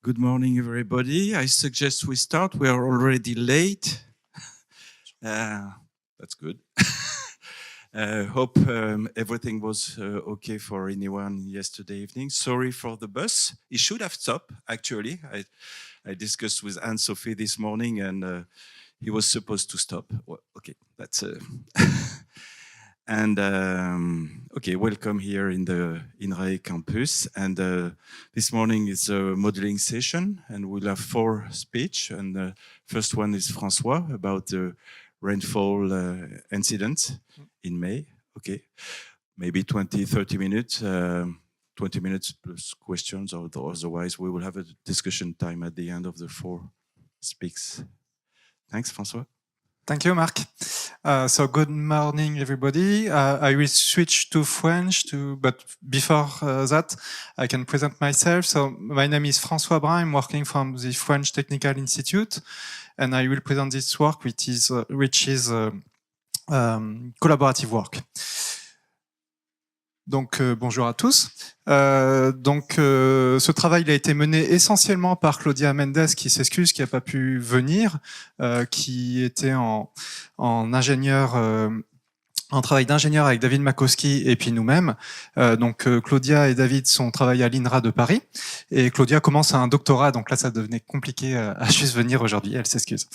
Good morning, everybody. I suggest we start. We are already late. That's good. Hope everything was okay for anyone yesterday evening. Sorry for the bus. It should have stopped, actually. I discussed with Anne-Sophie this morning, and he was supposed to stop. Well, okay, that's... And okay, welcome here in the INRAE campus. And this morning is a modeling session, and we'll have 4 speeches. And the first one is François about the rainfall incident in May. Okay, maybe 20, 30 minutes, 20 minutes plus questions, or otherwise we will have a discussion time at the end of the 4 speaks. Thanks, François. Thank you, Marc. So good morning, everybody. I will switch to French, but before that, I can present myself. So my name is François Brun. I'm working from the French Technical Institute, and I will present this work, which is collaborative work. Donc bonjour à tous. Ce travail a été mené essentiellement par Claudia Mendes, qui s'excuse, qui n'a pas pu venir, qui était en ingénieur, en travail d'ingénieur avec David Makowski et puis nous-mêmes. Claudia et David sont travaillés à l'INRA de Paris, et Claudia commence un doctorat, donc là ça devenait compliqué à juste venir aujourd'hui, elle s'excuse.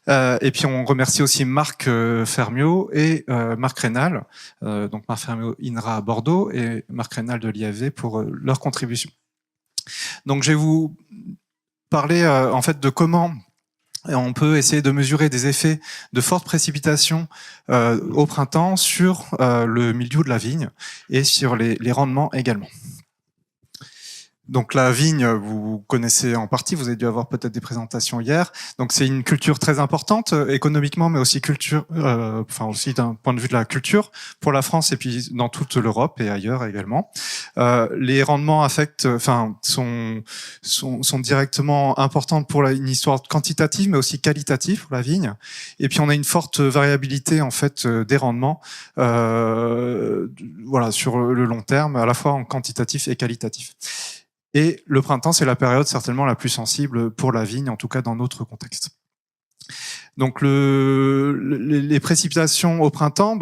Et puis on remercie aussi Marc Fermiot et Marc Rénal, donc Marc Fermiot INRA à Bordeaux et Marc Rénal de l'IAV pour leur contribution. Donc je vais vous parler en fait de comment on peut essayer de mesurer des effets de fortes précipitations au printemps sur le milieu de la vigne et sur les rendements également. Donc la vigne, vous connaissez en partie, vous avez dû avoir peut-être des présentations hier. Donc c'est une culture très importante économiquement, mais aussi aussi d'un point de vue de la culture pour la France et puis dans toute l'Europe et ailleurs également. Les rendements sont directement importants pour une histoire quantitative, mais aussi qualitative pour la vigne. Et puis on a une forte variabilité en fait des rendements, sur le long terme, à la fois en quantitatif et qualitatif. Et le printemps, c'est la période certainement la plus sensible pour la vigne, en tout cas dans notre contexte. Donc les précipitations au printemps,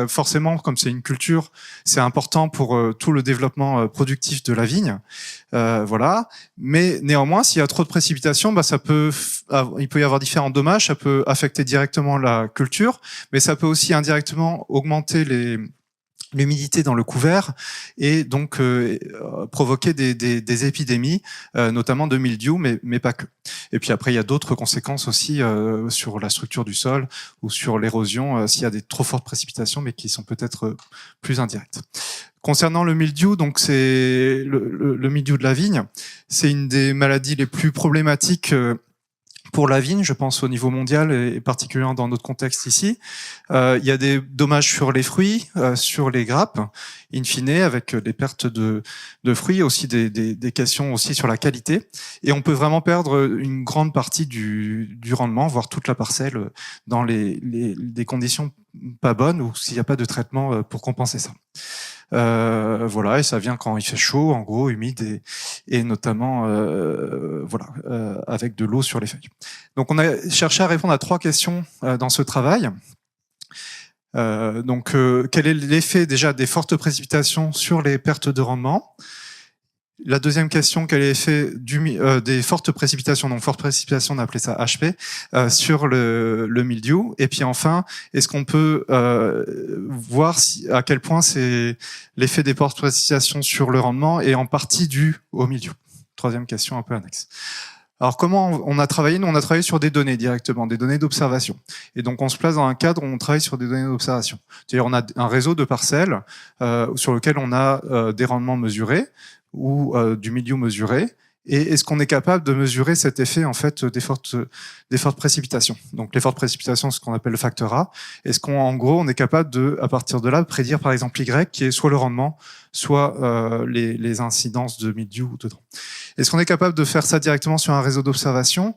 forcément, comme c'est une culture, c'est important pour tout le développement productif de la vigne. Mais néanmoins, s'il y a trop de précipitations, il peut y avoir différents dommages. Ça peut affecter directement la culture, mais ça peut aussi indirectement augmenter l'humidité dans le couvert et donc provoquer des épidémies, notamment de mildiou, mais pas que. Et puis après, il y a d'autres conséquences aussi sur la structure du sol ou sur l'érosion s'il y a des trop fortes précipitations, mais qui sont peut-être plus indirectes. Concernant le mildiou, donc c'est le mildiou de la vigne, c'est une des maladies les plus problématiques pour la vigne, je pense au niveau mondial et particulièrement dans notre contexte ici. Il y a des dommages sur les fruits, sur les grappes, in fine, avec des pertes de fruits, aussi des questions aussi sur la qualité. Et on peut vraiment perdre une grande partie du rendement, voire toute la parcelle, dans des conditions pas bonnes ou s'il n'y a pas de traitement pour compenser ça. Et ça vient quand il fait chaud, en gros, humide et notamment avec de l'eau sur les feuilles. Donc on a cherché à répondre à 3 questions dans ce travail. Quel est l'effet déjà des fortes précipitations sur les pertes de rendement? La deuxième question, quel est l'effet des fortes précipitations, donc fortes précipitations, on appelait ça HP, sur le mildiou? Et puis enfin, est-ce qu'on peut voir à quel point c'est l'effet des fortes précipitations sur le rendement est en partie dû au mildiou? Troisième question un peu annexe. Alors comment on a travaillé? Nous, on a travaillé sur des données directement, des données d'observation. Et donc on se place dans un cadre où on travaille sur des données d'observation. C'est-à-dire on a un réseau de parcelles sur lequel on a des rendements mesurés ou du milieu mesuré, et est-ce qu'on est capable de mesurer cet effet en fait des fortes précipitations? Donc les fortes précipitations, c'est ce qu'on appelle le facteur A. Est-ce qu'en gros on est capable de, à partir de là, prédire par exemple Y, qui est soit le rendement, soit les incidences de mildiou dedans? Est-ce qu'on est capable de faire ça directement sur un réseau d'observation?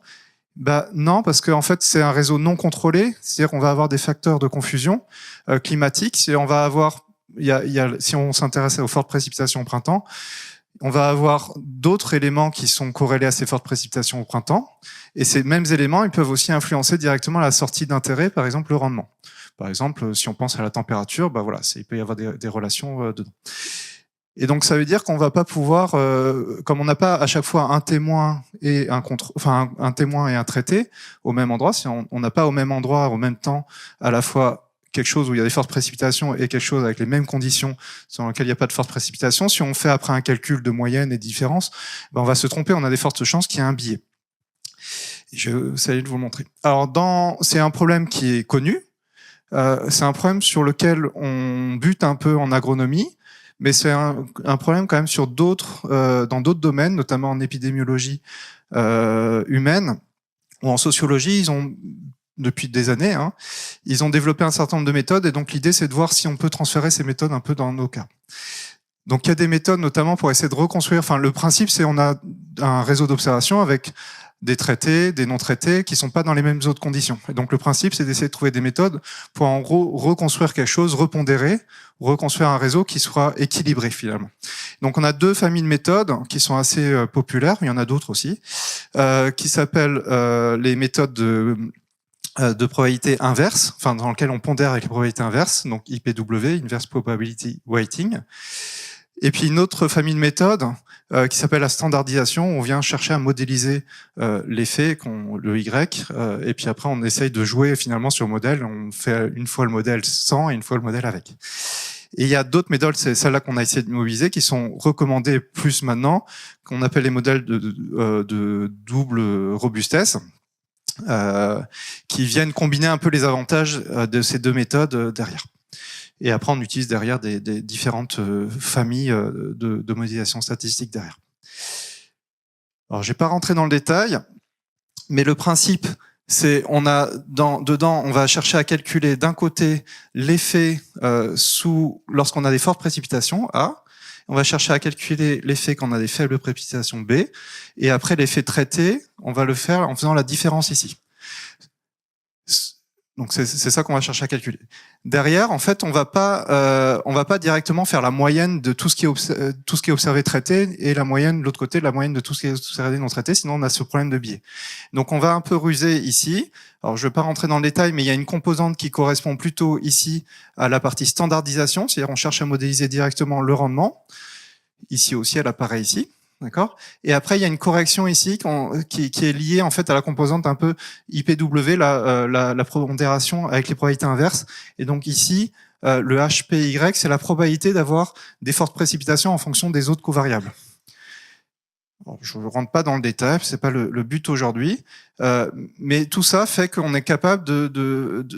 Non, parce qu'en fait c'est un réseau non contrôlé, c'est-à-dire qu'on va avoir des facteurs de confusion climatique, et on va avoir, si on s'intéresse aux fortes précipitations au printemps, On va avoir d'autres éléments qui sont corrélés à ces fortes précipitations au printemps. Et ces mêmes éléments, ils peuvent aussi influencer directement la sortie d'intérêt, par exemple le rendement. Par exemple, si on pense à la température, bah voilà, il peut y avoir des relations dedans. Et donc ça veut dire qu'on va pas pouvoir, comme on n'a pas à chaque fois un témoin et un témoin et un traité au même endroit, si on n'a pas au même endroit, au même temps, à la fois quelque chose où il y a des fortes précipitations et quelque chose avec les mêmes conditions dans lesquelles il n'y a pas de fortes précipitations, si on fait après un calcul de moyenne et de différence, ben on va se tromper, on a des fortes chances qu'il y ait un biais. Je vais essayer de vous le montrer. Alors, c'est un problème qui est connu, c'est un problème sur lequel on bute un peu en agronomie, mais c'est un problème quand même sur dans d'autres domaines, notamment en épidémiologie humaine ou en sociologie. Ils ont depuis des années, ils ont développé un certain nombre de méthodes, et donc l'idée c'est de voir si on peut transférer ces méthodes un peu dans nos cas. Donc il y a des méthodes notamment pour essayer de reconstruire. Enfin, le principe c'est on a un réseau d'observation avec des traités, des non-traités qui sont pas dans les mêmes autres conditions. Et donc le principe c'est d'essayer de trouver des méthodes pour en gros reconstruire quelque chose, repondérer, reconstruire un réseau qui soit équilibré finalement. Donc on a deux familles de méthodes qui sont assez populaires, il y en a d'autres aussi, qui s'appellent les méthodes de probabilité inverse, enfin dans lequel on pondère avec les probabilités inverses, donc IPW, Inverse Probability Weighting. Et puis une autre famille de méthodes qui s'appelle la standardisation, où on vient chercher à modéliser l'effet, le Y, et puis après on essaye de jouer finalement sur le modèle, on fait une fois le modèle sans et une fois le modèle avec. Et il y a d'autres méthodes, c'est celles-là qu'on a essayé de mobiliser, qui sont recommandées plus maintenant, qu'on appelle les modèles de double robustesse, qui viennent combiner un peu les avantages de ces deux méthodes derrière. Et après, on utilise derrière des différentes familles de modélisation statistique derrière. Alors, je vais pas rentrer dans le détail, mais le principe, c'est dedans, on va chercher à calculer d'un côté l'effet lorsqu'on a des fortes précipitations A. On va chercher à calculer l'effet quand on a des faibles précipitations B. Et après, l'effet traité, on va le faire en faisant la différence ici. Donc c'est ça qu'on va chercher à calculer. Derrière, en fait, on va pas directement faire la moyenne de tout ce qui est observé traité et la moyenne de l'autre côté, la moyenne de tout ce qui est observé non traité, sinon on a ce problème de biais. Donc on va un peu ruser ici. Alors je vais pas rentrer dans le détail, mais il y a une composante qui correspond plutôt ici à la partie standardisation, c'est-à-dire on cherche à modéliser directement le rendement. Ici aussi, elle apparaît ici. D'accord. Et après, il y a une correction ici qui est liée en fait à la composante un peu IPW, la pondération avec les probabilités inverses. Et donc ici, le HPY, c'est la probabilité d'avoir des fortes précipitations en fonction des autres covariables. Bon, je ne rentre pas dans le détail, c'est pas le but aujourd'hui, mais tout ça fait qu'on est capable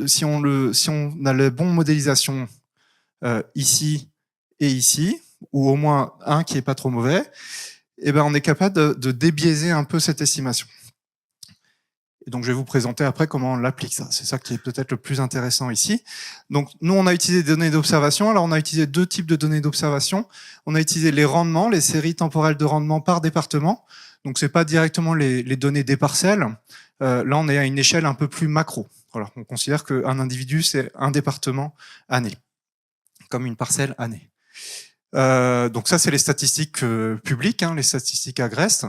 si on a la bonne modélisation ici et ici, ou au moins un qui est pas trop mauvais, eh ben, on est capable de débiaiser un peu cette estimation. Et donc, je vais vous présenter après comment on l'applique, ça. C'est ça qui est peut-être le plus intéressant ici. Donc, nous, on a utilisé des données d'observation. Alors, on a utilisé deux types de données d'observation. On a utilisé les rendements, les séries temporelles de rendement par département. Donc, c'est pas directement les données des parcelles. Là, on est à une échelle un peu plus macro. Voilà, on considère qu'un individu, c'est un département année, comme une parcelle année. Donc ça, c'est les statistiques publiques, les statistiques Agreste.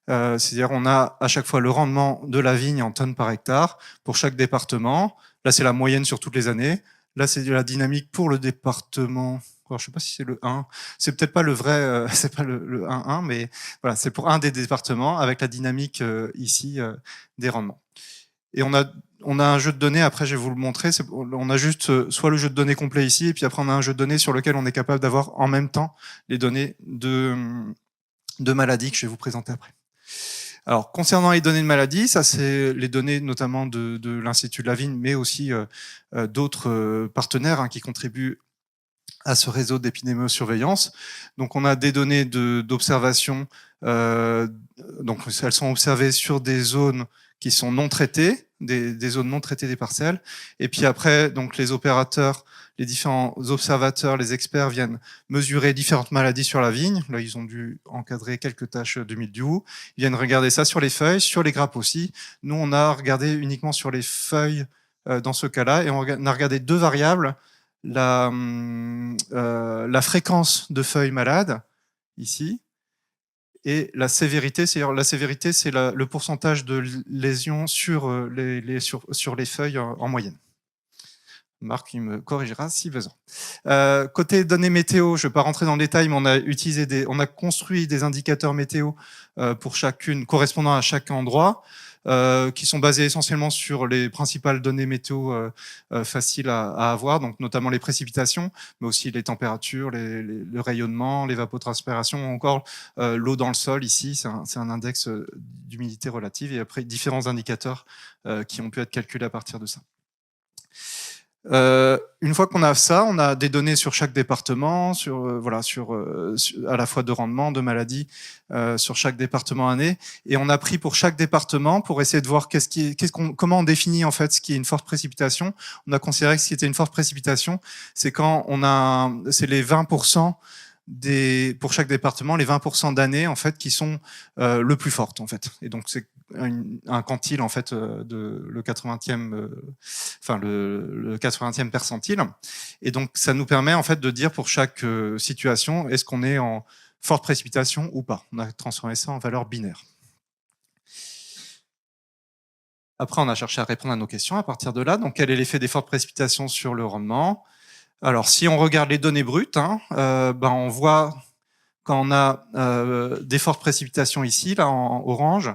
C'est-à-dire on a à chaque fois le rendement de la vigne en tonnes par hectare pour chaque département. Là, c'est la moyenne sur toutes les années. Là, c'est de la dynamique pour le département. Alors, je sais pas si c'est le 1. C'est peut-être pas le vrai, c'est pas le 1-1, mais voilà, c'est pour un des départements avec la dynamique ici des rendements. Et on a un jeu de données, après je vais vous le montrer, on a juste soit le jeu de données complet ici, et puis après on a un jeu de données sur lequel on est capable d'avoir en même temps les données de maladies que je vais vous présenter après. Alors concernant les données de maladies, ça c'est les données notamment de l'Institut de la Vigne, mais aussi d'autres partenaires qui contribuent à ce réseau d'épidémiosurveillance. Donc on a des données d'observation, donc elles sont observées sur des zones qui sont non traitées, des zones non traitées des parcelles. Et puis après, donc les opérateurs, les différents observateurs, les experts viennent mesurer différentes maladies sur la vigne. Là, ils ont dû encadrer quelques taches de mildiou. Ils viennent regarder ça sur les feuilles, sur les grappes aussi. Nous, on a regardé uniquement sur les feuilles dans ce cas-là, et on a regardé deux variables. La fréquence de feuilles malades, ici, Et la sévérité, c'est le pourcentage de lésions sur les feuilles en moyenne. Marc, il me corrigera si besoin. Côté données météo, je ne vais pas rentrer dans le détail, mais on a construit des indicateurs météo pour chacune, correspondant à chaque endroit, qui sont basés essentiellement sur les principales données météo faciles à avoir, donc notamment les précipitations, mais aussi les températures, le rayonnement, l'évapotranspiration, ou encore l'eau dans le sol. Ici, c'est un index d'humidité relative, et après différents indicateurs qui ont pu être calculés à partir de ça. Une fois qu'on a ça, on a des données sur chaque département, à la fois de rendement, de maladie, sur chaque département année, et on a pris pour chaque département pour essayer de voir comment on définit en fait ce qui est une forte précipitation. On a considéré que ce qui était une forte précipitation, c'est quand c'est les 20% pour chaque département, les 20% d'années en fait qui sont le plus fortes en fait. Et donc c'est un quantile en fait le 80e le 80e percentile, et donc ça nous permet en fait de dire pour chaque situation est-ce qu'on est en forte précipitation ou pas. On a transformé ça en valeur binaire. Après, on a cherché à répondre à nos questions à partir de là. Donc, quel est l'effet des fortes précipitations sur le rendement? Alors, si on regarde les données brutes, on voit quand on a des fortes précipitations ici, là en orange,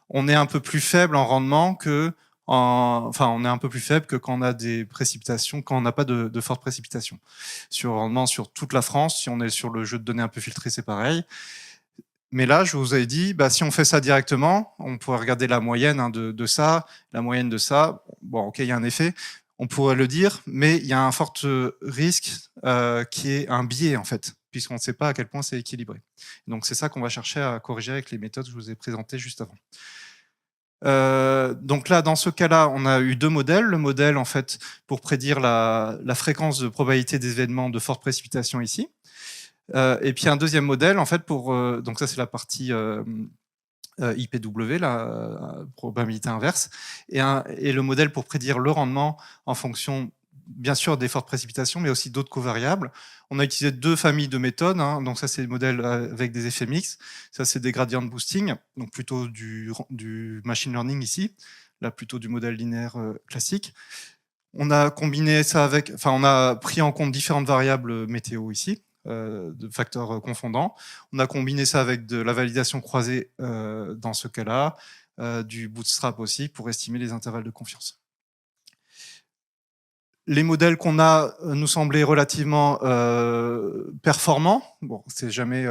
on est un peu plus faible en rendement on est un peu plus faible que quand on a des précipitations, quand on n'a pas de fortes précipitations. Sur le rendement sur toute la France, si on est sur le jeu de données un peu filtré, c'est pareil. Mais là, je vous avais dit, si on fait ça directement, on pourrait regarder la moyenne de ça, la moyenne de ça. Bon, ok, il y a un effet. On pourrait le dire, mais il y a un fort risque qui est un biais, en fait, puisqu'on ne sait pas à quel point c'est équilibré. Donc, c'est ça qu'on va chercher à corriger avec les méthodes que je vous ai présentées juste avant. Donc là, dans ce cas-là, on a eu deux modèles. Le modèle, en fait, pour prédire la fréquence de probabilité des événements de forte précipitation ici. Et puis un deuxième modèle, en fait, donc ça, c'est la partie IPW, la probabilité inverse, et le modèle pour prédire le rendement en fonction, bien sûr, des fortes précipitations, mais aussi d'autres covariables. On a utilisé deux familles de méthodes. Donc ça, c'est des modèles avec des effets mixtes. Ça, c'est des gradient boosting, donc plutôt du machine learning ici, là plutôt du modèle linéaire classique. On a combiné ça on a pris en compte différentes variables météo ici, de facteurs confondants. On a combiné ça avec de la validation croisée dans ce cas-là, du bootstrap aussi, pour estimer les intervalles de confiance. Les modèles qu'on a nous semblaient relativement performants. Bon, c'est jamais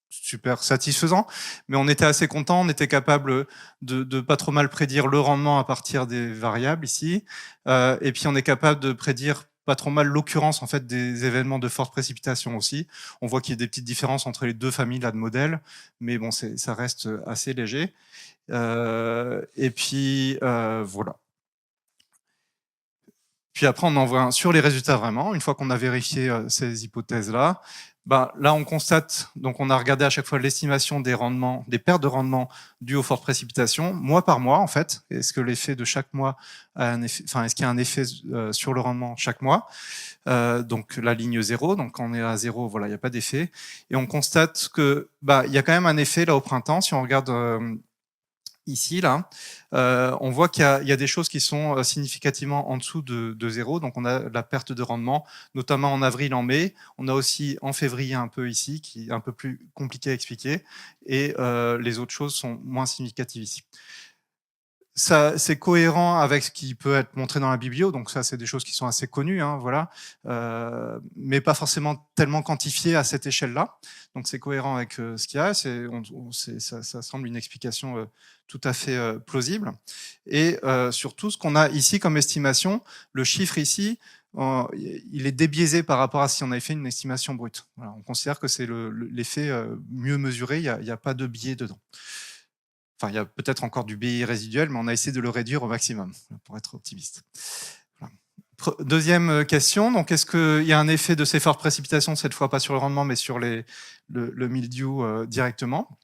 super satisfaisant, mais on était assez content, on était capable de pas trop mal prédire le rendement à partir des variables ici, et puis on est capable de prédire pas trop mal l'occurrence en fait des événements de forte précipitation aussi. On voit qu'il y a des petites différences entre les deux familles là de modèles, mais bon, ça reste assez léger. Et puis voilà. Puis après, on envoie sur les résultats vraiment. Une fois qu'on a vérifié ces hypothèses-là, là, on constate, donc on a regardé à chaque fois l'estimation des rendements, des pertes de rendement dues aux fortes précipitations, mois par mois en fait. Est-ce que l'effet de chaque mois a un effet, est-ce qu'il y a un effet sur le rendement chaque mois? Donc la ligne 0, donc quand on est à 0, voilà, il n'y a pas d'effet. Et on constate que il y a quand même un effet là au printemps. Si on regarde ici, là, on voit qu'il y a des choses qui sont significativement en dessous de 0. Donc, on a la perte de rendement, notamment en avril, en mai. On a aussi en février un peu ici, qui est un peu plus compliqué à expliquer. Et les autres choses sont moins significatives ici. Ça, c'est cohérent avec ce qui peut être montré dans la biblio, donc ça, c'est des choses qui sont assez connues, voilà, mais pas forcément tellement quantifiées à cette échelle-là. Donc c'est cohérent avec ce qu'il y a, ça semble une explication tout à fait plausible. Et surtout, ce qu'on a ici comme estimation, le chiffre ici, il est débiaisé par rapport à si on avait fait une estimation brute. Voilà, on considère que c'est l'effet mieux mesuré, il n'y a pas de biais dedans. Enfin, il y a peut-être encore du biais résiduel, mais on a essayé de le réduire au maximum, pour être optimiste. Voilà. Deuxième question, donc est-ce qu'il y a un effet de ces fortes précipitations, cette fois pas sur le rendement, mais sur le mildiou directement?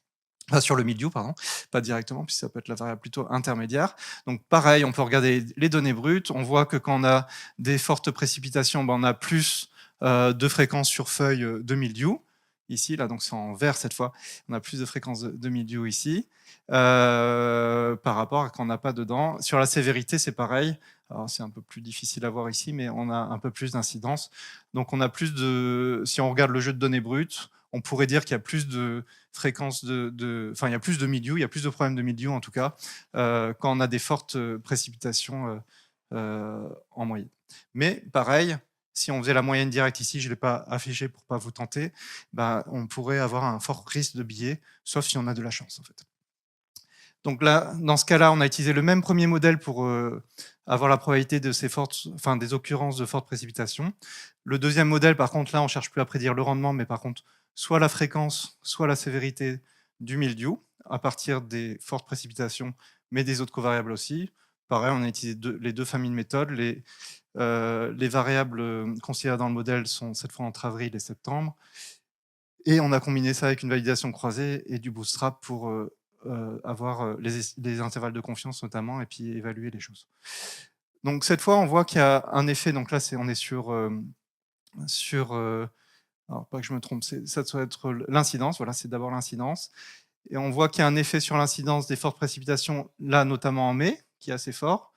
Enfin, sur le mildiou, pardon, pas directement, puisque ça peut être la variable plutôt intermédiaire. Donc pareil, on peut regarder les données brutes. On voit que quand on a des fortes précipitations, on a plus de fréquences sur feuilles de mildiou. ici, là, donc c'est en vert cette fois, on a plus de fréquences de milieu ici, par rapport à quand on n'a pas dedans. Sur la sévérité, c'est pareil. Alors c'est un peu plus difficile à voir ici, mais on a un peu plus d'incidence. Donc on a plus de, si on regarde le jeu de données brutes, on pourrait dire qu'il y a plus de fréquences enfin il y a plus de milieu, il y a plus de problèmes de milieu en tout cas, quand on a des fortes précipitations en moyenne. Mais pareil, si on faisait la moyenne directe ici, je ne l'ai pas affiché pour ne pas vous tenter, bah, on pourrait avoir un fort risque de biais, sauf si on a de la chance en fait. Donc là, dans ce cas-là, on a utilisé le même premier modèle pour avoir la probabilité de ces des occurrences de fortes précipitations. Le deuxième modèle, par contre, là, on ne cherche plus à prédire le rendement, mais par contre, soit la fréquence, soit la sévérité du mildiou, à partir des fortes précipitations, mais des autres covariables aussi. Pareil, on a utilisé les deux familles de méthodes. Les variables considérées dans le modèle sont cette fois entre avril et septembre. Et on a combiné ça avec une validation croisée et du bootstrap pour avoir les intervalles de confiance notamment, et puis évaluer les choses. Donc cette fois, on voit qu'il y a un effet. Donc là, on est sur alors pas que je me trompe, ça doit être l'incidence. Voilà, c'est d'abord l'incidence. Et on voit qu'il y a un effet sur l'incidence des fortes précipitations, là notamment en mai, qui est assez fort,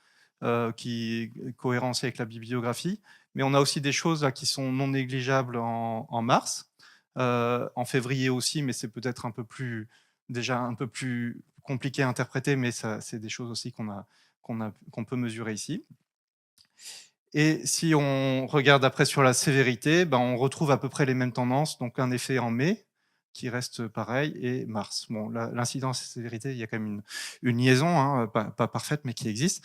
qui est cohérent aussi avec la bibliographie. Mais on a aussi des choses là qui sont non négligeables en mars, en février aussi, mais c'est peut-être déjà un peu plus compliqué à interpréter, mais c'est des choses aussi qu'on peut mesurer ici. Et si on regarde après sur la sévérité, ben on retrouve à peu près les mêmes tendances, donc un effet en mai qui reste pareil, et mars. Bon, l'incidence et la sévérité, il y a quand même une liaison, hein, pas parfaite, mais qui existe.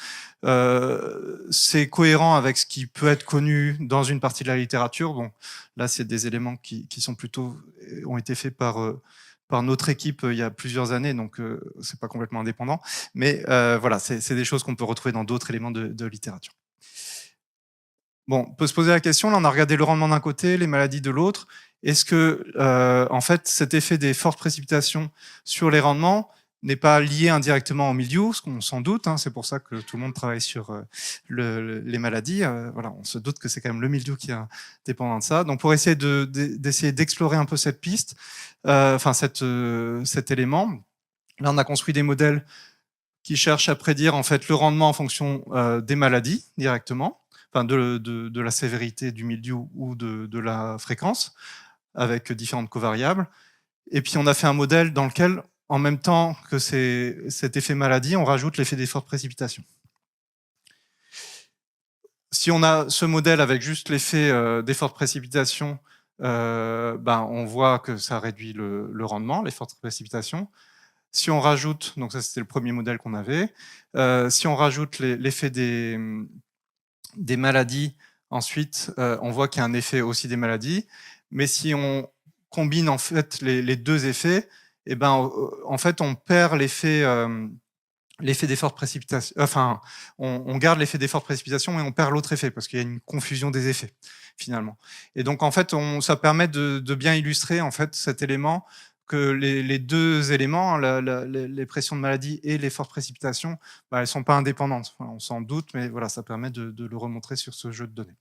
C'est cohérent avec ce qui peut être connu dans une partie de la littérature. Bon, là, c'est des éléments qui sont plutôt ont été faits par notre équipe il y a plusieurs années, donc c'est pas complètement indépendant. Mais voilà, c'est des choses qu'on peut retrouver dans d'autres éléments de littérature. Bon, on peut se poser la question, là on a regardé le rendement d'un côté, les maladies de l'autre. Est-ce que, en fait, cet effet des fortes précipitations sur les rendements n'est pas lié indirectement au milieu, ce qu'on s'en doute, hein, c'est pour ça que tout le monde travaille sur les maladies. Voilà, on se doute que c'est quand même le milieu qui est dépendant de ça. Donc pour essayer d'essayer d'explorer un peu cette piste, cet élément, là on a construit des modèles qui cherchent à prédire en fait le rendement en fonction des maladies directement, enfin de la sévérité du milieu ou de la fréquence, avec différentes covariables. Et puis on a fait un modèle dans lequel, en même temps que cet effet maladie, on rajoute l'effet des fortes précipitations. Si on a ce modèle avec juste l'effet des fortes précipitations, on voit que ça réduit le rendement, les fortes précipitations. Si on rajoute, donc ça c'était le premier modèle qu'on avait, si on rajoute l'effet des maladies, ensuite on voit qu'il y a un effet aussi des maladies, mais si on combine en fait les deux effets, et en fait on perd l'effet des fortes précipitations, enfin on garde l'effet des fortes précipitations et on perd l'autre effet parce qu'il y a une confusion des effets finalement. Et donc en fait ça permet de bien illustrer en fait cet élément que les deux éléments, les pressions de maladie et les fortes précipitations, elles ne sont pas indépendantes. Enfin, on s'en doute, mais voilà, ça permet de le remontrer sur ce jeu de données.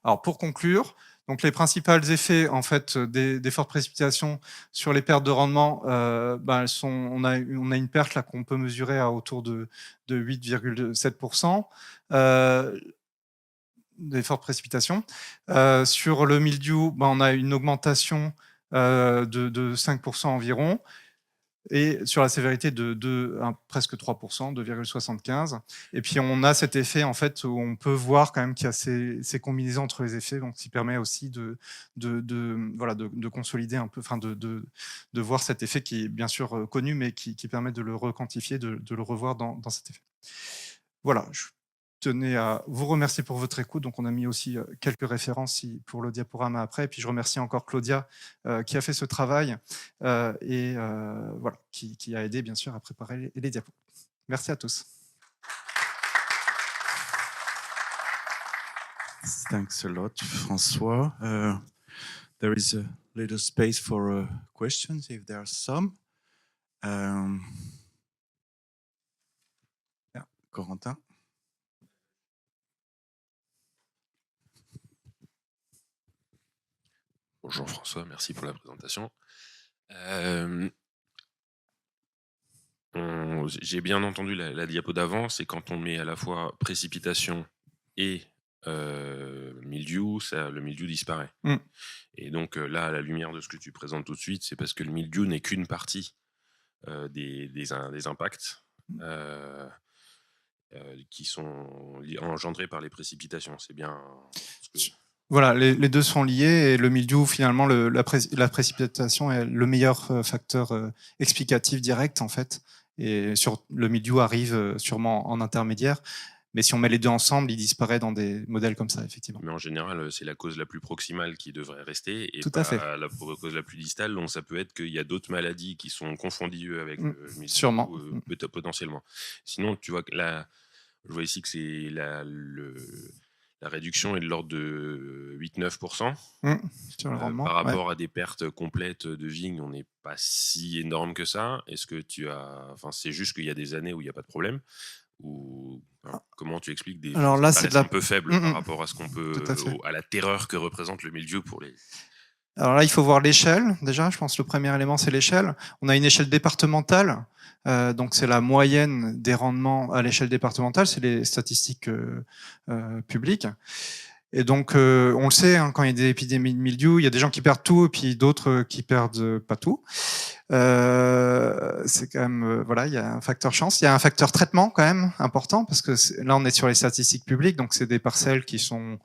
Alors pour conclure, donc les principaux effets en fait des fortes précipitations sur les pertes de rendement, on a une perte là qu'on peut mesurer à autour de 8,7%. Des fortes précipitations. Sur le mildiou, on a une augmentation de 5% environ, et sur la sévérité de presque 3%, 2,75. Et puis on a cet effet en fait où on peut voir quand même qu'il y a ces combinaisons entre les effets, donc qui permet aussi de consolider un peu, enfin de voir cet effet qui est bien sûr connu, mais qui permet de le requantifier, de le revoir dans cet effet. Voilà, je tenais à vous remercier pour votre écoute. Donc, on a mis aussi quelques références pour le diaporama après. Et puis, je remercie encore Claudia qui a fait ce travail et voilà, qui a aidé, bien sûr, à préparer les diapos. Merci à tous. Thanks a lot, François. There is a little space for questions, if there are some. Yeah, Corentin. Bonjour François, merci pour la présentation. J'ai bien entendu la diapo d'avant, c'est quand on met à la fois précipitation et mildiou, le mildiou disparaît. Mm. Et donc là, à la lumière de ce que tu présentes tout de suite, c'est parce que le mildiou n'est qu'une partie des impacts qui sont engendrés par les précipitations. C'est bien ce que... Voilà, les deux sont liés et le mildiou, finalement, la précipitation est le meilleur facteur explicatif direct, en fait. Et le mildiou arrive sûrement en intermédiaire. Mais si on met les deux ensemble, il disparaît dans des modèles comme ça, effectivement. Mais en général, c'est la cause la plus proximale qui devrait rester et Tout pas à fait. la cause la plus distale. Donc ça peut être qu'il y a d'autres maladies qui sont confondues avec le mildiou, sûrement. Potentiellement. Sinon, tu vois que là, je vois ici que c'est la réduction est de l'ordre de 8-9%. Sur le rendement, par rapport à des pertes complètes de vignes, on n'est pas si énorme que ça. Est-ce que c'est juste qu'il y a des années où il n'y a pas de problème? Ou comment tu expliques des Alors là, c'est un peu faible par rapport à ce qu'on peut, à la terreur que représente le mildiou pour les... Alors là, il faut voir l'échelle. Déjà, je pense que le premier élément, c'est l'échelle. On a une échelle départementale. Donc, c'est la moyenne des rendements à l'échelle départementale. C'est les statistiques publiques. Et donc, on le sait, hein, quand il y a des épidémies de mildiou, il y a des gens qui perdent tout et puis d'autres qui perdent pas tout. C'est quand même, voilà, il y a un facteur chance. Il y a un facteur traitement quand même important parce que là, on est sur les statistiques publiques. Donc, c'est des parcelles qui sont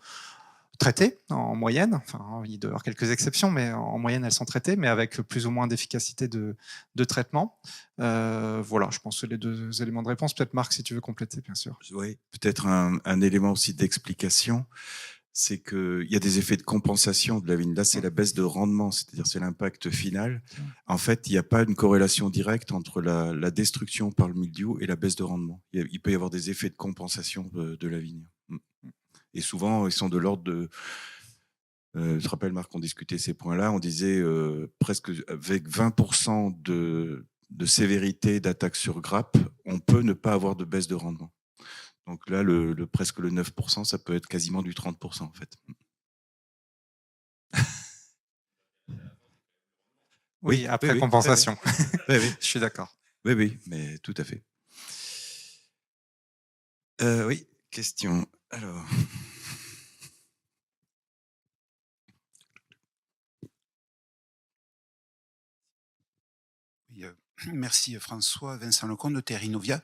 traitées en moyenne. Enfin, il doit y avoir quelques exceptions, mais en moyenne, elles sont traitées, mais avec plus ou moins d'efficacité de traitement. Voilà, je pense que c'est les deux éléments de réponse. Peut-être Marc, si tu veux compléter, bien sûr. Oui, peut-être un élément aussi d'explication, c'est qu'il y a des effets de compensation de la vigne. Là, c'est la baisse de rendement, c'est-à-dire c'est l'impact final. En fait, il n'y a pas une corrélation directe entre la destruction par le mildiou et la baisse de rendement. Il peut y avoir des effets de compensation de la vigne. Et souvent, ils sont de l'ordre de... je te rappelle, Marc, on discutait ces points-là. On disait presque avec 20% de sévérité d'attaque sur grappe, on peut ne pas avoir de baisse de rendement. Donc là, presque le 9%, ça peut être quasiment du 30% en fait. Oui, après compensation. Oui, oui. Je suis d'accord. Oui, oui, mais tout à fait. Oui, question. Alors. Merci François. Vincent Lecomte de Terrinovia.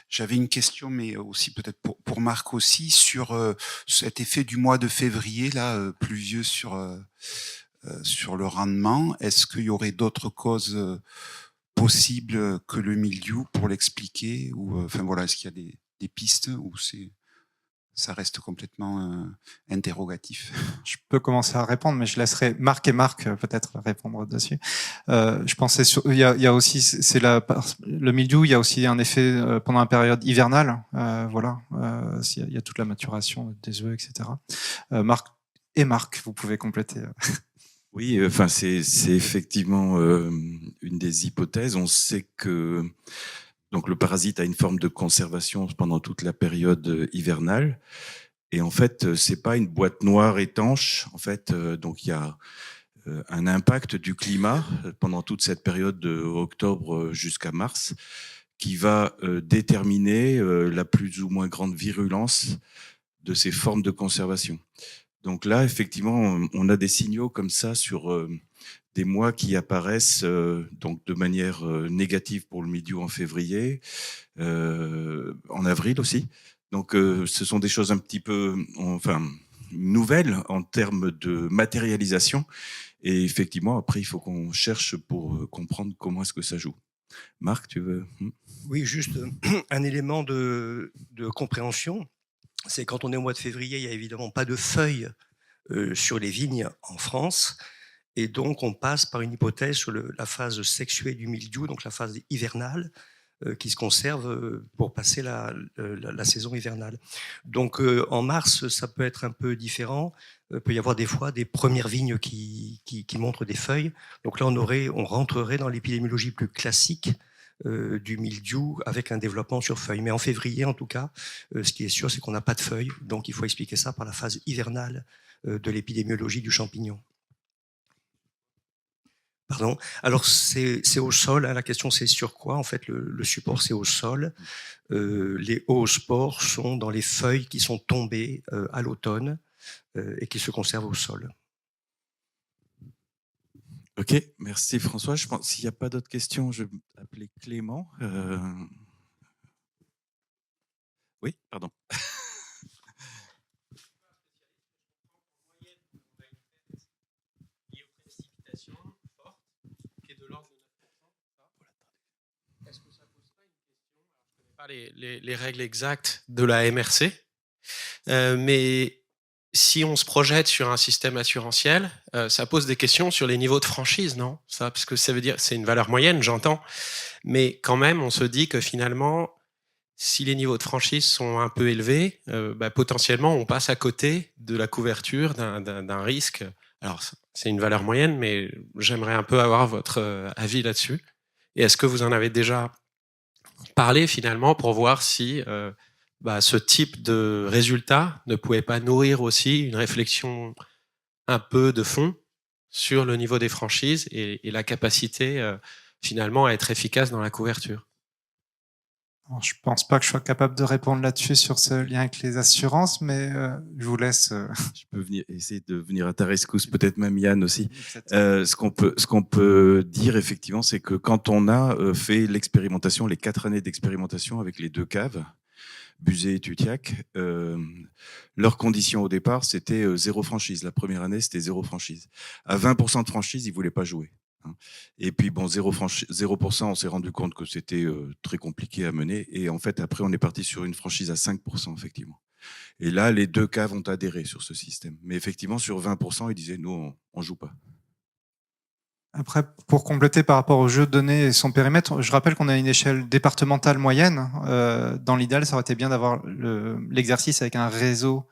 J'avais une question, mais aussi peut-être pour Marc aussi, sur cet effet du mois de février, là, pluvieux sur le rendement. Est-ce qu'il y aurait d'autres causes possibles que le mildiou pour l'expliquer? Ou enfin voilà, est-ce qu'il y a des pistes ou ça reste complètement interrogatif? Je peux commencer à répondre, mais je laisserai Marc et Marc peut-être répondre dessus. Je pensais il y a aussi, le mildiou, il y a aussi un effet pendant la période hivernale. Voilà, il y a toute la maturation des œufs, etc. Marc, vous pouvez compléter. Oui, enfin c'est effectivement une des hypothèses. On sait que donc le parasite a une forme de conservation pendant toute la période hivernale. Et en fait, c'est pas une boîte noire étanche. En fait, donc il y a un impact du climat pendant toute cette période de octobre jusqu'à mars qui va déterminer la plus ou moins grande virulence de ces formes de conservation. Donc là, effectivement, on a des signaux comme ça sur des mois qui apparaissent donc de manière négative pour le mildiou en février, en avril aussi. Donc ce sont des choses un petit peu nouvelles en termes de matérialisation. Et effectivement, après, il faut qu'on cherche pour comprendre comment est-ce que ça joue. Marc, tu veux? Oui, juste un élément de compréhension. C'est quand on est au mois de février, il n'y a évidemment pas de feuilles sur les vignes en France. Et donc, on passe par une hypothèse sur la phase sexuée du mildiou, donc la phase hivernale, qui se conserve pour passer la saison hivernale. Donc, en mars, ça peut être un peu différent. Il peut y avoir des fois des premières vignes qui montrent des feuilles. Donc là, on rentrerait dans l'épidémiologie plus classique du mildiou avec un développement sur feuilles. Mais en février, en tout cas, ce qui est sûr, c'est qu'on n'a pas de feuilles. Donc, il faut expliquer ça par la phase hivernale de l'épidémiologie du champignon. Pardon. Alors c'est au sol. Hein, la question c'est sur quoi? En fait, le support c'est au sol. Les hauts spores sont dans les feuilles qui sont tombées à l'automne et qui se conservent au sol. Ok, merci François. Je pense s'il n'y a pas d'autres questions, je vais appeler Clément. Oui, pardon. Les règles exactes de la MRC, mais si on se projette sur un système assurantiel, ça pose des questions sur les niveaux de franchise, non? Ça, parce que ça veut dire c'est une valeur moyenne, j'entends, mais quand même, on se dit que finalement, si les niveaux de franchise sont un peu élevés, potentiellement, on passe à côté de la couverture d'un risque. Alors, c'est une valeur moyenne, mais j'aimerais un peu avoir votre avis là-dessus. Et est-ce que vous en avez déjà parler finalement pour voir si ce type de résultat ne pouvait pas nourrir aussi une réflexion un peu de fond sur le niveau des franchises et la capacité finalement à être efficace dans la couverture. Alors, je pense pas que je sois capable de répondre là-dessus sur ce lien avec les assurances, mais je vous laisse. Je peux essayer de venir à ta rescousse, peut-être même Yann aussi. Ce qu'on peut dire effectivement, c'est que quand on a fait l'expérimentation, les 4 années d'expérimentation avec les 2 caves, Buzet et Tutiac, leurs conditions au départ, c'était 0 franchise. La première année, c'était 0 franchise. À 20% de franchise, ils voulaient pas jouer. Et puis bon, 0%, on s'est rendu compte que c'était très compliqué à mener. Et en fait, après, on est parti sur une franchise à 5%, effectivement. Et là, les 2 caves ont adhéré sur ce système. Mais effectivement, sur 20%, ils disaient, nous, on joue pas. Après, pour compléter par rapport au jeu de données et son périmètre, je rappelle qu'on a une échelle départementale moyenne. Dans l'idéal, ça aurait été bien d'avoir l'exercice avec un réseau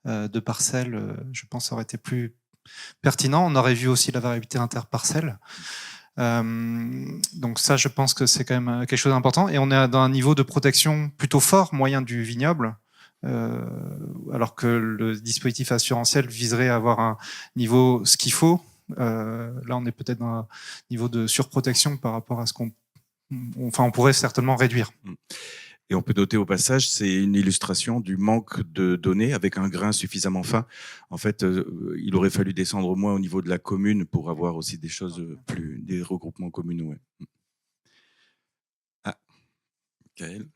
de parcelles. Je pense que ça aurait été plus pertinent. On aurait vu aussi la variabilité interparcelle. Donc ça, je pense que c'est quand même quelque chose d'important. Et on est dans un niveau de protection plutôt fort, moyen du vignoble. Alors que le dispositif assurantiel viserait à avoir un niveau ce qu'il faut. Là, on est peut-être dans un niveau de surprotection par rapport à ce on pourrait certainement réduire. Et on peut noter au passage, c'est une illustration du manque de données avec un grain suffisamment fin. En fait, il aurait fallu descendre moins au niveau de la commune pour avoir aussi des choses des regroupements communaux. Ouais. Ah, Gaël.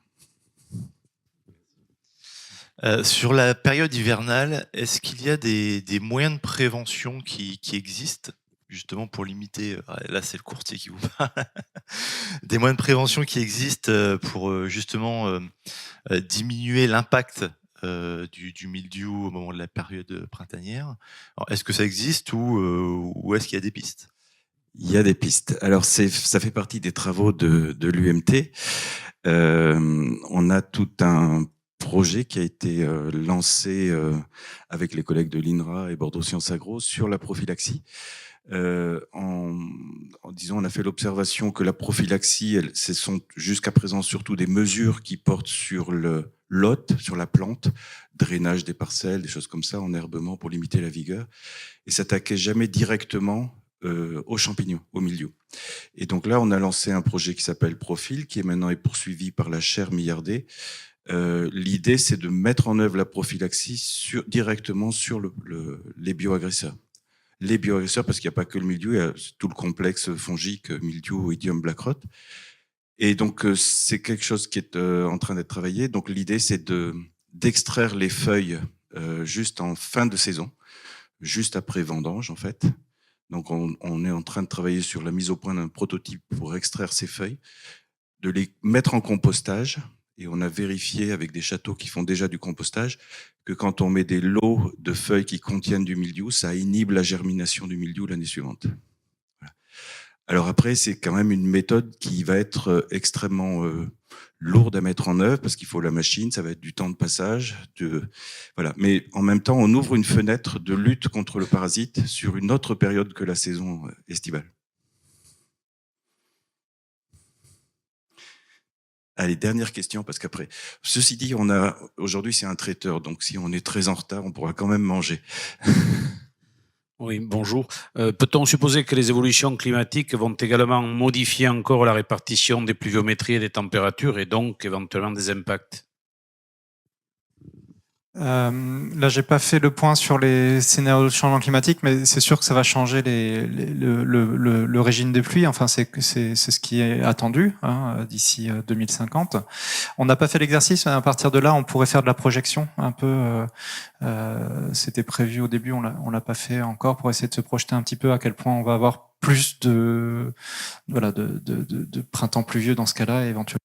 Sur la période hivernale, est-ce qu'il y a des moyens de prévention qui existent, justement pour limiter, là c'est le courtier qui vous parle, des moyens de prévention qui existent pour justement diminuer l'impact du mildiou au moment de la période printanière? Alors, est-ce que ça existe ou est-ce qu'il y a des pistes? Il y a des pistes. Alors, ça fait partie des travaux de l'UMT. On a tout un projet qui a été lancé avec les collègues de l'INRA et Bordeaux Sciences Agro sur la prophylaxie. Disons, on a fait l'observation que la prophylaxie, ce sont jusqu'à présent surtout des mesures qui portent sur le lot, sur la plante, drainage des parcelles, des choses comme ça, enherbement pour limiter la vigueur, et s'attaquait jamais directement aux champignons, au milieu. Et donc là, on a lancé un projet qui s'appelle Profil, qui est maintenant poursuivi par la chaire Millardet. L'idée, c'est de mettre en œuvre la prophylaxie directement sur les bioagresseurs. Les bioagresseurs, parce qu'il n'y a pas que le mildiou, il y a tout le complexe fongique, mildiou, oïdium, black rot. Et donc, c'est quelque chose qui est en train d'être travaillé. Donc, l'idée, c'est d'extraire les feuilles juste en fin de saison, juste après vendange, en fait. Donc, on est en train de travailler sur la mise au point d'un prototype pour extraire ces feuilles, de les mettre en compostage. Et on a vérifié avec des châteaux qui font déjà du compostage que quand on met des lots de feuilles qui contiennent du mildiou, ça inhibe la germination du mildiou l'année suivante. Voilà. Alors après, c'est quand même une méthode qui va être extrêmement lourde à mettre en œuvre parce qu'il faut la machine, ça va être du temps de passage. Voilà. Mais en même temps, on ouvre une fenêtre de lutte contre le parasite sur une autre période que la saison estivale. Allez, dernière question, parce qu'après, ceci dit, aujourd'hui c'est un traiteur, donc si on est très en retard, on pourra quand même manger. Oui, bonjour. Peut-on supposer que les évolutions climatiques vont également modifier encore la répartition des pluviométries et des températures et donc éventuellement des impacts? Là, j'ai pas fait le point sur les scénarios de changement climatique, mais c'est sûr que ça va changer le régime des pluies. Enfin, c'est ce qui est attendu hein, d'ici 2050. On n'a pas fait l'exercice, mais à partir de là, on pourrait faire de la projection un peu. C'était prévu au début, on l'a pas fait encore pour essayer de se projeter un petit peu à quel point on va avoir plus de printemps pluvieux dans ce cas-là, éventuellement.